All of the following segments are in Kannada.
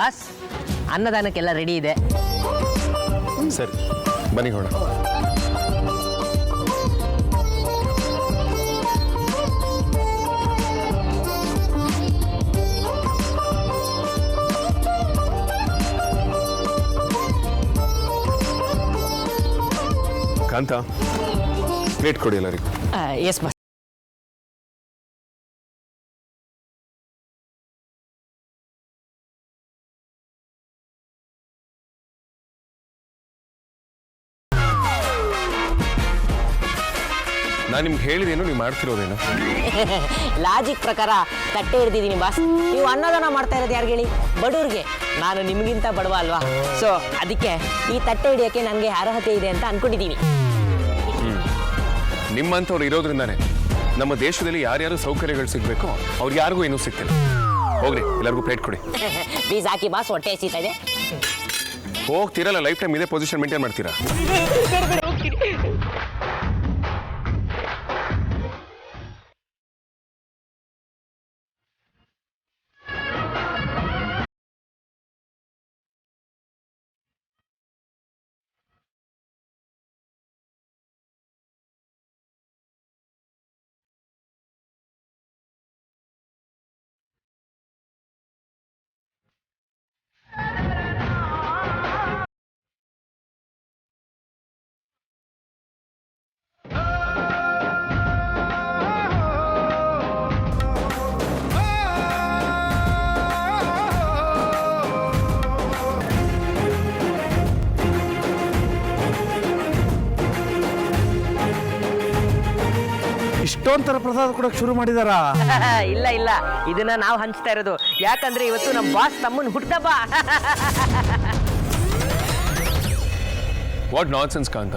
ಬಾಸ್, ಅನ್ನದಾನಕ್ಕೆಲ್ಲ ರೆಡಿ ಇದೆ. ಸರಿ, ಬನ್ನಿ ಹೊಡ. ಕಾಂತ, ಪ್ಲೇಟ್ ಕೊಡಿ ಎಲ್ಲರಿಗೂ. Yes boss. ನಾನು ನಿಮ್ಗೆ ಹೇಳಿದೇನು, ನೀವು ಮಾಡ್ತಿರೋದೇನು? ಲಾಜಿಕ್ ಪ್ರಕಾರ ತಟ್ಟೆ ಹಿಡ್ದಿದ್ದೀನಿ ಬಾಸ್. ನೀವು ಅನ್ನದಾನ ಮಾಡ್ತಾ ಇರೋದು ಯಾರು ಹೇಳಿ? ಬಡವ್ರಿಗೆ. ನಾನು ನಿಮಗಿಂತ ಬಡವ ಅಲ್ವಾ? ಸೊ ಅದಕ್ಕೆ ಈ ತಟ್ಟೆ ಹಿಡಿಯೋಕ್ಕೆ ನನಗೆ ಅರ್ಹತೆ ಇದೆ ಅಂತ ಅನ್ಕೊಂಡಿದ್ದೀನಿ. ನಿಮ್ಮಂಥವ್ರು ಇರೋದ್ರಿಂದಾನೆ ನಮ್ಮ ದೇಶದಲ್ಲಿ ಯಾರ್ಯಾರು ಸೌಕರ್ಯಗಳು ಸಿಗಬೇಕೋ ಅವ್ರಿಗೆ ಯಾರಿಗೂ ಏನೂ ಸಿಗ್ತಿಲ್ಲ. ಹೋಗ್ರಿ, ಎಲ್ಲರಿಗೂ ಪ್ಲೇಟ್ ಕೊಡಿ. ಪ್ಲೀಸ್ ಹಾಕಿ ಬಾಸ್, ಹೊಟ್ಟೆ ಹಸಿತಾ ಇದೆ. ಹೋಗ್ತೀರಲ್ಲ, ಲೈಫ್ ಟೈಮ್ ಇದೇ ಪೊಸಿಷನ್ ಮೇಂಟೈನ್ ಮಾಡ್ತೀರಾ? ಇಷ್ಟೊಂಥರ ಪ್ರಸಾದ ಕೊಡಕ್ಕೆ ಶುರು ಮಾಡಿದಾರಾ? ಇಲ್ಲ ಇಲ್ಲ, ಇದನ್ನ ನಾವು ಹಂಚ್ತಾ ಇರೋದು. ಯಾಕಂದ್ರೆ ಇವತ್ತು ನಮ್ಮ ಬಾಸ್ ತಮ್ಮನ ಹುಟ್ಟಬ್ಬ. ವಾಟ್ ನಾನ್ಸೆನ್ಸ್ ಕಾಂತ,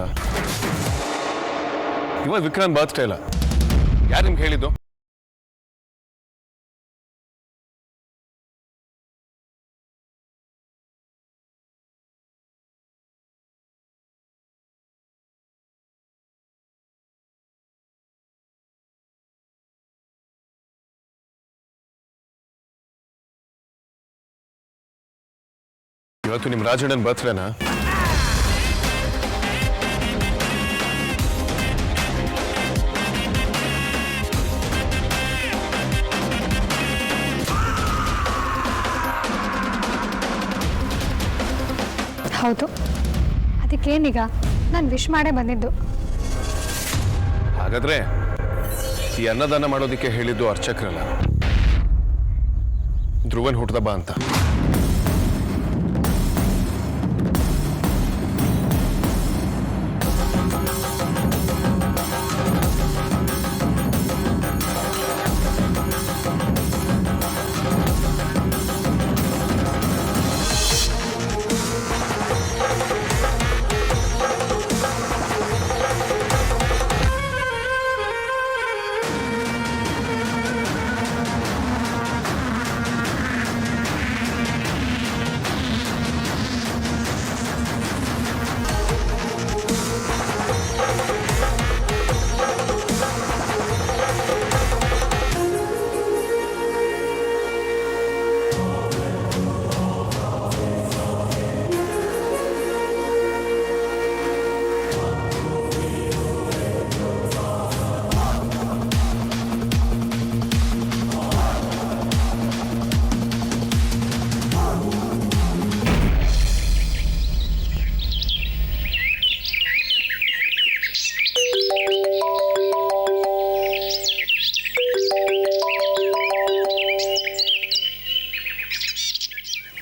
ಇವಾಗ ವಿಕ್ರಾಂತ್ ಬರ್ತ್ಡೇ ಇಲ್ಲ. ಯಾರು ನಿಮ್ಗೆ ಹೇಳಿದ್ದು? ಇವತ್ತು ನಿಮ್ಮ ರಾಜಣ್ಣನ ಬರ್ತ್ಡೇನಾ? ಹೌದು. ಅದಕ್ಕೇನೀಗ? ನಾನು ವಿಶ್ ಮಾಡೇ ಬಂದಿದ್ದು. ಹಾಗಾದ್ರೆ ಈ ಅನ್ನದಾನ ಮಾಡೋದಕ್ಕೆ ಹೇಳಿದ್ದು ಅರ್ಚಕ್ರಲ್ಲ, ಧ್ರುವನ್ ಹುಟ್ಟದಬ್ಬ ಅಂತ.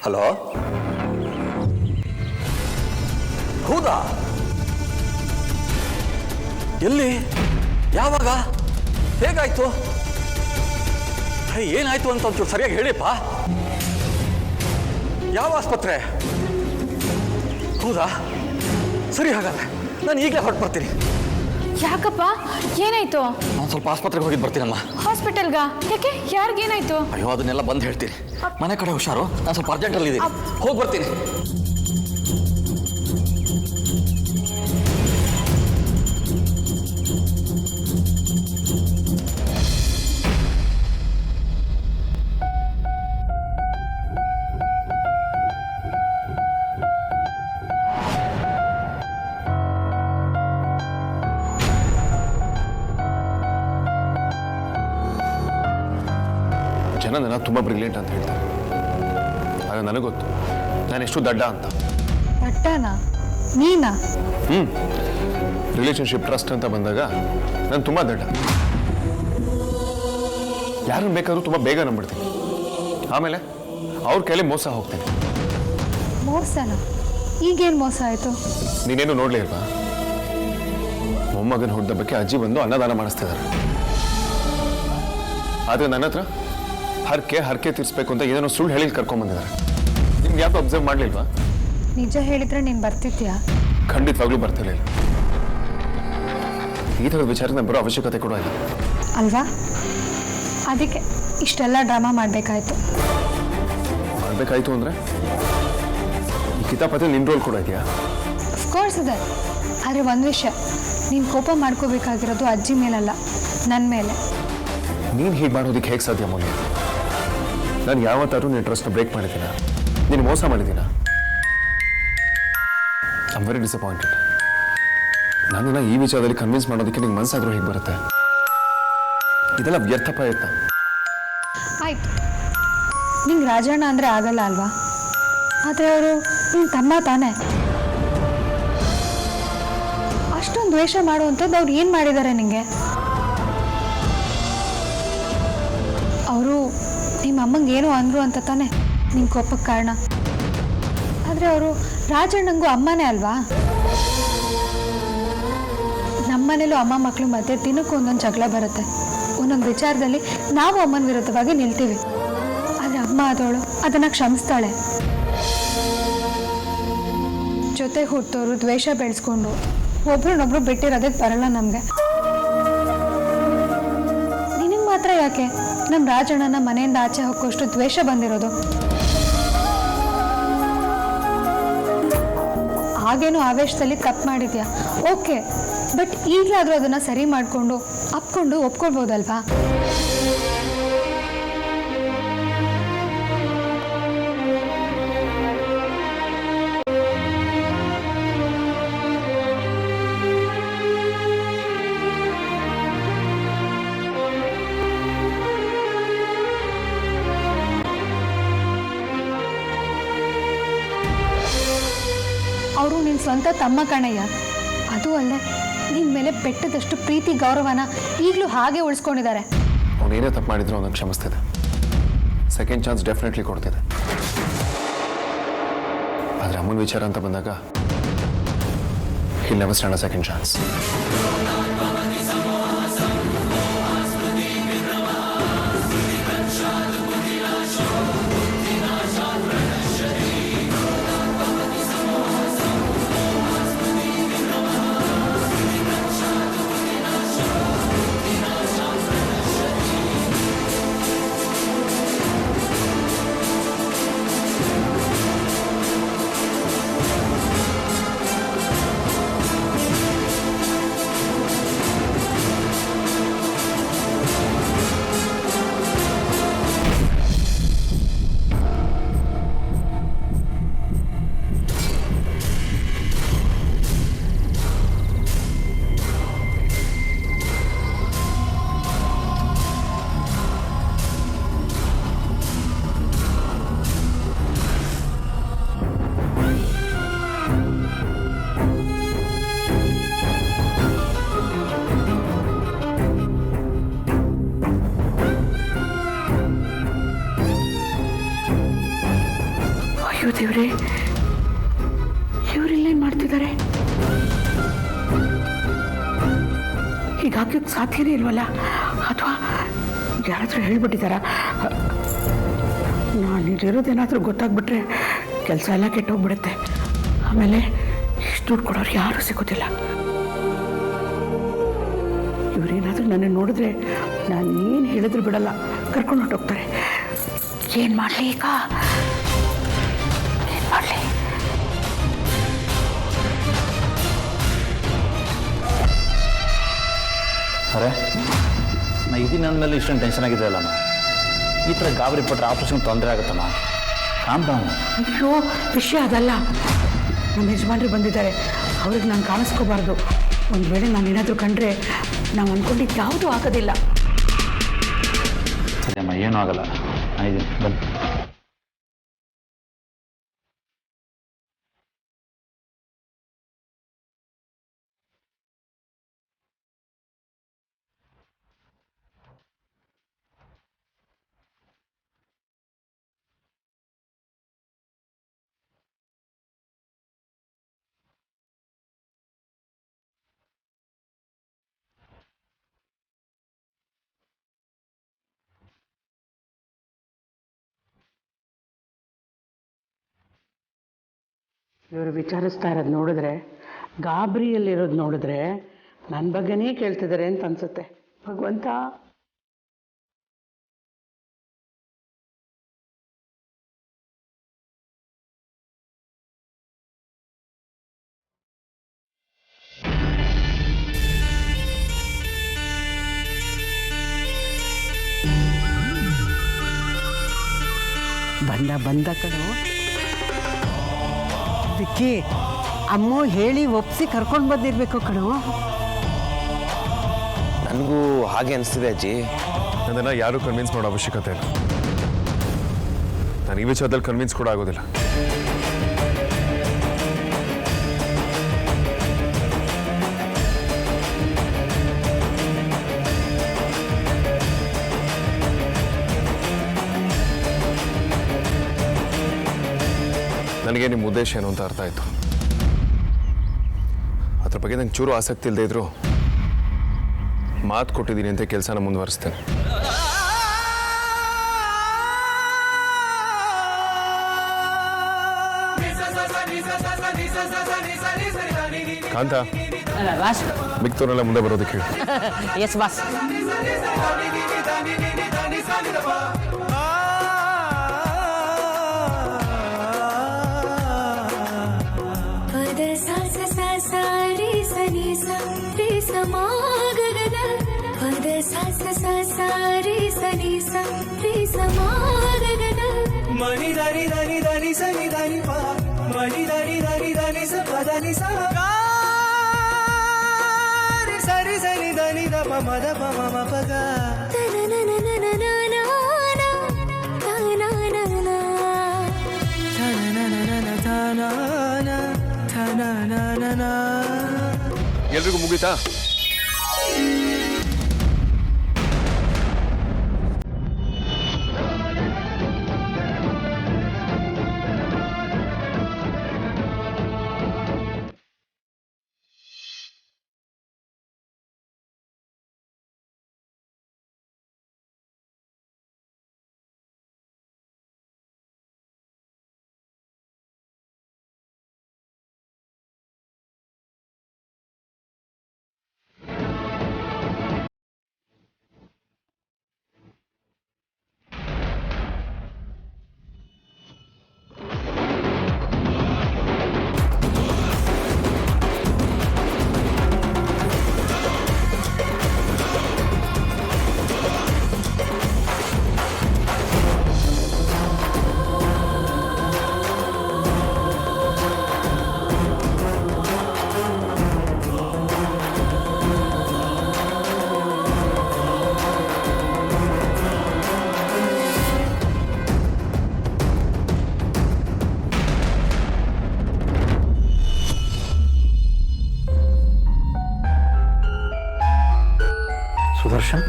ಹಲೋ, ಹೌದಾ? ಎಲ್ಲಿ? ಯಾವಾಗ? ಹೇಗಾಯ್ತು? ಏನಾಯ್ತು ಅಂತ ಒಂಚೂರು ಸರಿಯಾಗಿ ಹೇಳಿಪ್ಪ. ಯಾವ ಆಸ್ಪತ್ರೆ? ಹೌದಾ? ಸರಿ, ಹಾಗಾದ್ರೆ ನಾನು ಈಗಲೇ ಹೊರಟು ಬರ್ತೀನಿ. ಯಾಕಪ್ಪ, ಏನಾಯ್ತು? ನಾನು ಸ್ವಲ್ಪ ಆಸ್ಪತ್ರೆಗೆ ಹೋಗಿದ್ದು ಬರ್ತೀನಮ್ಮ. ಹಾಸ್ಪಿಟಲ್ಗ? ಯಾಕೆ? ಯಾರಿಗೇನಾಯ್ತು? ಅಯ್ಯೋ, ಅದನ್ನೆಲ್ಲ ಬಂದು ಹೇಳ್ತೀನಿ. ಮನೆ ಕಡೆ ಹುಷಾರು, ನಾನು ಸ್ವಲ್ಪ ಅರ್ಜೆಂಟಲ್ಲಿ ಇದ್ದೀನಿ. ಹೋಗಿ ಬರ್ತೀನಿ. ಜನ ನನ್ನ ತುಂಬ ಬ್ರಿಲಿಯಂಟ್ ಅಂತ ಹೇಳ್ತಾರೆ, ಆದರೆ ನನಗೆ ಗೊತ್ತು ನಾನು ಎಷ್ಟು ದಡ್ಡ ಅಂತ. ದಡ್ಡನಾ? ನೀನಾ? ರಿಲೇಷನ್ಶಿಪ್ ಟ್ರಸ್ಟ್ ಅಂತ ಬಂದಾಗ ನಾನು ತುಂಬ ದಡ್ಡ. ಯಾರನ್ನು ಬೇಕಾದ್ರೂ ತುಂಬ ಬೇಗ ನಂಬಿಡ್ತೀನಿ, ಆಮೇಲೆ ಅವ್ರ ಕೈಲಿ ಮೋಸ ಹೋಗ್ತೀನಿ. ಮೋಸನಾ? ಈಗೇನು ಮೋಸ ಆಯಿತು? ನೀನೇನು ನೋಡ್ಲೇ ಇಲ್ವಾ? ಮೊಮ್ಮಗನ ಹುಟ್ಟಿದ ಬಗ್ಗೆ ಅಜ್ಜಿ ಬಂದು ಅನ್ನದಾನ ಮಾಡಿಸ್ತಿದ್ದಾರೆ. ಆದರೆ ನನ್ನ ಹತ್ರ ಹರಕೆ ತೀರಿಸ್ಬೇಕು ಅಂತ ಏನೇನೋ ಸುಳ್ಳು ಹೇಳಿ ಕರ್ಕೊಂಡ್ಬಂದಿದ್ದಾರೆ. ನಿಮ್ಗೆ ಯಾಕೆ ಅಬ್ಸರ್ವ್ ಮಾಡಲಿಲ್ವಾ? ನಿಜ ಹೇಳಿದ್ರೆ ನೀನು ಬರ್ತಿದ್ಯಾ? ಖಂಡಿತವಾಗ್ಲೂ ಬರ್ತಿರ್ಲಿಲ್ಲ. ಈ ಥರದ ವಿಚಾರಕ್ಕೆ ನಾನು ಬರೋ ಅವಶ್ಯಕತೆ ಕೂಡ ಇಲ್ಲ. ಅಲ್ವಾ? ಅದಕ್ಕೆ ಇಷ್ಟೆಲ್ಲ ಡ್ರಾಮಾ ಮಾಡಬೇಕಾಯ್ತು. ಮಾಡಬೇಕಾಯ್ತು ಅಂದರೆ ಈ ಕಿತಾಪತಿ ನಿನ್ನ ರೋಲ್ ಕೂಡ ಇದೆಯಾ? ಅಫ್ಕೋರ್ಸ್ ಇದೆ. ಆದರೆ ಒಂದು ವಿಷಯ, ನೀನು ಕೋಪ ಮಾಡ್ಕೋಬೇಕಾಗಿರೋದು ಅಜ್ಜಿ ಮೇಲಲ್ಲ, ನನ್ನ ಮೇಲೆ. ನೀನು ಹೀಗೆ ಮಾಡೋದಕ್ಕೆ ಹೇಗೆ ಸಾಧ್ಯ ಮೌಲ್ಯ? ನಾನು ಯಾವತ್ತಾದ್ರೂ ನಿನ್ನ ಟ್ರಸ್ಟ್ನ ಬ್ರೇಕ್ ಮಾಡಿದ್ದೀನ? ನೀನು ಮೋಸ ಮಾಡಿದ್ದೀನ? I am very disappointed. ನನ್ನನ್ನು ಈ ವಿಚಾರದಲ್ಲಿ ಕನ್ವಿನ್ಸ್ ಮಾಡೋದಕ್ಕೆ ನಿಂಗೆ ಮನಸ್ಸಾದ್ರೂ ಹೇಗೆ ಬರುತ್ತೆ? ಇದೆಲ್ಲ ವ್ಯರ್ಥ ಪ್ರಯತ್ನ. ಆಯ್ತು, ನಿಂಗೆ ರಾಜಣ್ಣ ಅಂದರೆ ಆಗಲ್ಲ ಅಲ್ವಾ? ಆದರೆ ಅವರು ನಿನ್ನ ತಮ್ಮ ತಾನೇ. ಅಷ್ಟೊಂದು ದ್ವೇಷ ಮಾಡುವಂಥದ್ದು ಅವ್ರು ಏನು ಮಾಡಿದ್ದಾರೆ ನಿಂಗೆ? ಅವರು ನಿಮ್ಮ ಅಮ್ಮಂಗೆ ಏನೋ ಅಂದರು ಅಂತ ತಾನೆ ನಿಂಗೆ ಕೋಪಕ್ಕೆ ಕಾರಣ. ಆದರೆ ಅವರು ರಾಜಣ್ಣಂಗೂ ಅಮ್ಮನೇ ಅಲ್ವಾ? ನಮ್ಮನೇಲೂ ಅಮ್ಮ ಮಕ್ಕಳು ಮಧ್ಯೆ ದಿನಕ್ಕೂ ಒಂದೊಂದು ಜಗಳ ಬರುತ್ತೆ. ಒಂದೊಂದು ವಿಚಾರದಲ್ಲಿ ನಾವು ಅಮ್ಮನ ವಿರುದ್ಧವಾಗಿ ನಿಲ್ತೀವಿ. ಆದರೆ ಅಮ್ಮ ಆದವಳು ಅದನ್ನು ಕ್ಷಮಿಸ್ತಾಳೆ. ಜೊತೆ ಹುಟ್ಟೋರು ದ್ವೇಷ ಬೆಳೆಸ್ಕೊಂಡು ಒಬ್ರನ್ನೊಬ್ರು ಬಿಟ್ಟಿರೋದಕ್ಕೆ ಬರಲ್ಲ ನಮಗೆ. ನಿನಗೆ ಮಾತ್ರ ಯಾಕೆ ನಮ್ಮ ರಾಜಣ್ಣನ ಮನೆಯಿಂದ ಆಚೆ ಹೋಗೋಷ್ಟು ದ್ವೇಷ ಬಂದಿರೋದು? ಹಾಗೇನೋ ಆವೇಶದಲ್ಲಿ ತಪ್ಪು ಮಾಡಿದ್ಯಾ, ಓಕೆ. ಬಟ್ ಈಗಲಾದರೂ ಅದನ್ನು ಸರಿ ಮಾಡಿಕೊಂಡು ಅಪ್ಕೊಂಡು ಒಪ್ಕೊಳ್ಬೋದಲ್ವಾ? ಅವರು ನಿನ್ನ ಸ್ವಂತ ತಮ್ಮ ಕಣಯ್ಯ. ಅದು ಅಲ್ಲದೆ ನಿನ್ನ ಮೇಲೆ ಬೆಟ್ಟದಷ್ಟು ಪ್ರೀತಿ ಗೌರವನ ಈಗಲೂ ಹಾಗೆ ಉಳಿಸ್ಕೊಂಡಿದ್ದಾರೆ. ಅವನೇನೇ ತಪ್ಪು ಮಾಡಿದ್ರು ಅವನಿಗೆ ಕ್ಷಮಿಸ್ತಿದೆ. ಸೆಕೆಂಡ್ ಚಾನ್ಸ್ ಡೆಫಿನೆಟ್ಲಿ ಕೊಡ್ತಿದೆ. ಆದರೆ ಅಮ್ಮನ ವಿಚಾರ ಅಂತ ಬಂದಾಗ he'll never stand a second chance. ದೇವ್ರೆ, ಇವರಿಲ್ಲೇನು ಮಾಡ್ತಿದ್ದಾರೆ? ಹೀಗಾಗಕ್ಕೆ ಸಾಧ್ಯನೇ ಇಲ್ವಲ್ಲ? ಅಥವಾ ಯಾರಾದರೂ ಹೇಳ್ಬಿಟ್ಟಿದ್ದಾರಾ? ನಾನು ಇಲ್ಲಿರೋದೇನಾದರೂ ಗೊತ್ತಾಗ್ಬಿಟ್ರೆ ಕೆಲಸ ಎಲ್ಲ ಕೆಟ್ಟೋಗ್ಬಿಡುತ್ತೆ. ಆಮೇಲೆ ಇಷ್ಟು ದುಡ್ಡು ಕೊಡೋರು ಯಾರೂ ಸಿಗೋದಿಲ್ಲ. ಇವರೇನಾದರೂ ನನ್ನ ನೋಡಿದ್ರೆ ನಾನು ಏನು ಹೇಳಿದ್ರು ಬಿಡಲ್ಲ, ಕರ್ಕೊಂಡು ಹೊರಟೋಗ್ತಾರೆ. ಏನು ಮಾಡಲಿ ಈಗ? ಏನು ಮಾಡಲಿ? ಅರೆ, ನಾ ಇದೀನಿ ಅಂದಮೇಲೆ ಇಷ್ಟೊಂದು ಟೆನ್ಷನ್ ಆಗಿದೆ ಅಲ್ಲಮ್ಮ. ಈ ಥರ ಗಾಬರಿ ಪಟ್ಟರೆ ಆಪ್ರೇಷನ್ ತೊಂದರೆ ಆಗುತ್ತಮ್ಮ. Calm down. ಅಯ್ಯೋ, ವಿಷಯ ಅದಲ್ಲ. ನಮ್ಮ ಯಜಮಾನ್ರು ಬಂದಿದ್ದಾರೆ, ಅವ್ರಿಗೆ ನಾನು ಕಾಣಿಸ್ಕೋಬಾರ್ದು. ಒಂದು ವೇಳೆ ನಾನು ಏನಾದರೂ ಕಂಡ್ರೆ ನಾವು ಅಂದ್ಕೊಂಡಿದ್ದು ಯಾವುದೂ ಆಗೋದಿಲ್ಲ. ಸರಿಯಮ್ಮ, ಏನೂ ಆಗಲ್ಲ. ನಾನಿದ್ದೀನಿ, ಬನ್ನಿ. ಇವರು ವಿಚಾರಿಸ್ತಾ ಇರೋದು ನೋಡಿದ್ರೆ, ಗಾಬರಿಯಲ್ಲಿರೋದು ನೋಡಿದ್ರೆ ನನ್ನ ಬಗ್ಗೆನೇ ಕೇಳ್ತಿದ್ದಾರೆ ಅಂತ ಅನ್ಸುತ್ತೆ. ಭಗವಂತ, ಬಂದ ಕಣೋ ವಿಕ್ಕಿ, ಅಮ್ಮ ಹೇಳಿ ಒಪ್ಸಿ ಕರ್ಕೊಂಡು ಬಂದಿರ್ಬೇಕು ಕಣೋ. ನನಗೂ ಹಾಗೆ ಅನಿಸ್ತಿದೆ ಅಜ್ಜಿ. ನನ್ನನ್ನು ಯಾರೂ ಕನ್ವಿನ್ಸ್ ಮಾಡೋ ಅವಶ್ಯಕತೆ ಇಲ್ಲ. ನಾನು ಈ ವಿಚಾರದಲ್ಲಿ ಕನ್ವಿನ್ಸ್ ಕೂಡ ಆಗೋದಿಲ್ಲ. ನನಗೆ ನಿಮ್ಮ ಉದ್ದೇಶ ಏನು ಅಂತ ಅರ್ಥ ಆಯಿತು. ಅದ್ರ ಬಗ್ಗೆ ನಂಗೆ ಚೂರು ಆಸಕ್ತಿ ಇಲ್ಲದೆ ಇದ್ರು ಮಾತು ಕೊಟ್ಟಿದ್ದೀನಿ ಅಂತ ಕೆಲಸನ ಮುಂದುವರಿಸ್ತೇನೆ. ಕಾಂತ, ಮಿಕ್ತೋರೆಲ್ಲ ಮುಂದೆ ಬರೋದಕ್ಕೆ ಹೇಳಿ. Yes boss. ಮನಿ ದಾನಿ ದಾನಿ ದಾನಿ ಸನಿ ದಾನಿ ಪಾ, ಮನಿ ದಾನಿ ದಾನಿ ದಾನಿ ಸ ಪ ದಾನಿ ಸ ಸರಿ ಸರಿ ದಾನಿ ದ ಪ ಮ ದ ಪ ಮ ಮ ಪ ಗ. ಎಲ್ರಿಗೂ ಮುಗೀತಾ? ಸುದರ್ಶನ್,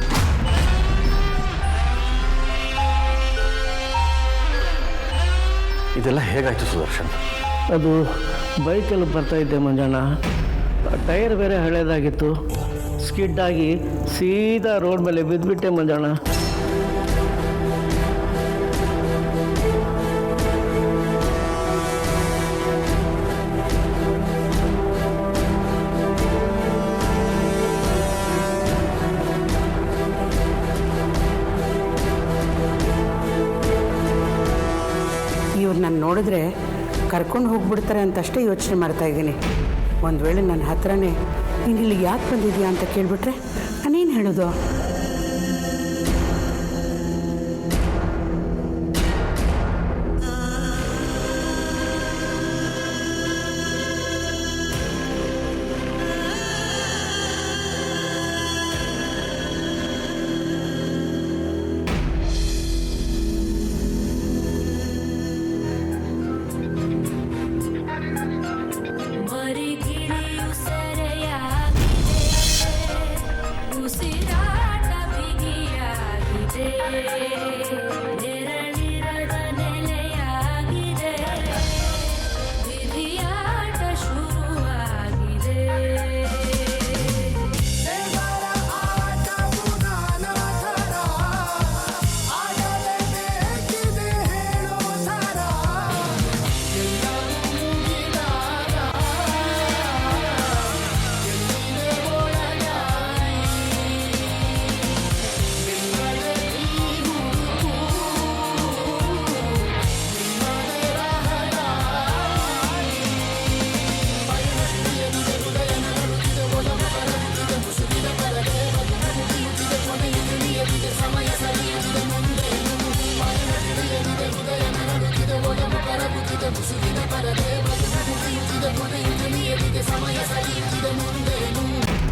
ಇದೆಲ್ಲ ಹೇಗಾಯ್ತು ಸುದರ್ಶನ್? ಅದು ಬೈಕಲ್ಲಿ ಬರ್ತಾ ಇದ್ದೆ ಮಂಜಣ್ಣ. ಟೈರ್ ಬೇರೆ ಹಳೇದಾಗಿತ್ತು. ಸ್ಕಿಡ್ ಆಗಿ ಸೀದಾ ರೋಡ್ ಮೇಲೆ ಬಿದ್ದುಬಿಟ್ಟೆ ಮಂಜಣ್ಣ. ಇವ್ರು ನಾನು ನೋಡಿದ್ರೆ ಕರ್ಕೊಂಡು ಹೋಗ್ಬಿಡ್ತಾರೆ ಅಂತಷ್ಟೇ ಯೋಚನೆ ಮಾಡ್ತಾ ಇದ್ದೀನಿ. ಒಂದು ವೇಳೆ ನನ್ನ ಹತ್ರನೇ ನೀನು ಇಲ್ಲಿಗೆ ಯಾಕೆ ಬಂದಿದ್ಯಾ ಅಂತ ಕೇಳಿಬಿಟ್ರೆ ನಾನೇನು ಹೇಳೋದು? ನೆರಳಿರದ ನೆಲೆಯಾಗಿದೆ ವಿಧಿಯಾಟ ಶುರುವಾಗಿದೆ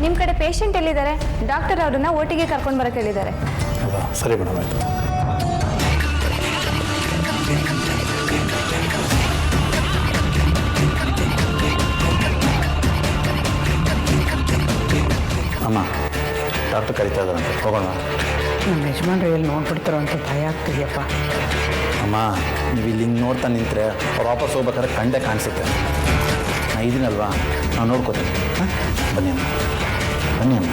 ನಿಮ್ಮ ಕಡೆ ಪೇಷಂಟ್ ಎಲ್ಲಿದ್ದಾರೆ? ಡಾಕ್ಟರ್ ಅವ್ರನ್ನ ಒಟ್ಟಿಗೆ ಕರ್ಕೊಂಡು ಬರೋಕೆ ಹೇಳಿದ್ದಾರೆ. ಹೌದಾ, ಸರಿ ಮೇಡಮ್, ಆಯಿತು. ಅಮ್ಮ, ಡಾಕ್ಟರ್ ಕರಿತಾ ಇದ್ದಾರಂತೆ, ಹೋಗೋಣ. ನಮ್ಮ ಯಜಮಾನ್ರು ಎಲ್ಲಿ ನೋಡ್ಬಿಡ್ತಾರೋ ಅಂತ ಭಯ ಆಗ್ತಿದೆಯಪ್ಪ. ಅಮ್ಮ, ನೀವು ಇಲ್ಲಿ ಹಿಂಗೆ ನೋಡ್ತಾ ನಿಂತರೆ ಅವ್ರು ವಾಪಸ್ ಹೋಗ್ಬೇಕಾದ್ರೆ ಕಂಡೇ ಕಾಣಿಸುತ್ತೆ. ನಾನು ಇದೀನಲ್ವಾ, ನಾನು ನೋಡ್ಕೋತೀನಿ. ಹಾಂ, ಬನ್ನಿ ಅಮ್ಮ, ಬನ್ನಿ ಅಮ್ಮ.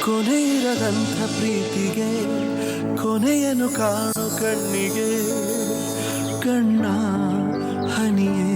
ಕೊನೆಯಿರದಂಥ ಪ್ರೀತಿಗೆ ಕೊನೆಯನ್ನು ಕಾಣು ಕಣ್ಣಿಗೆ ಕಣ್ಣ ಹನಿಯೇ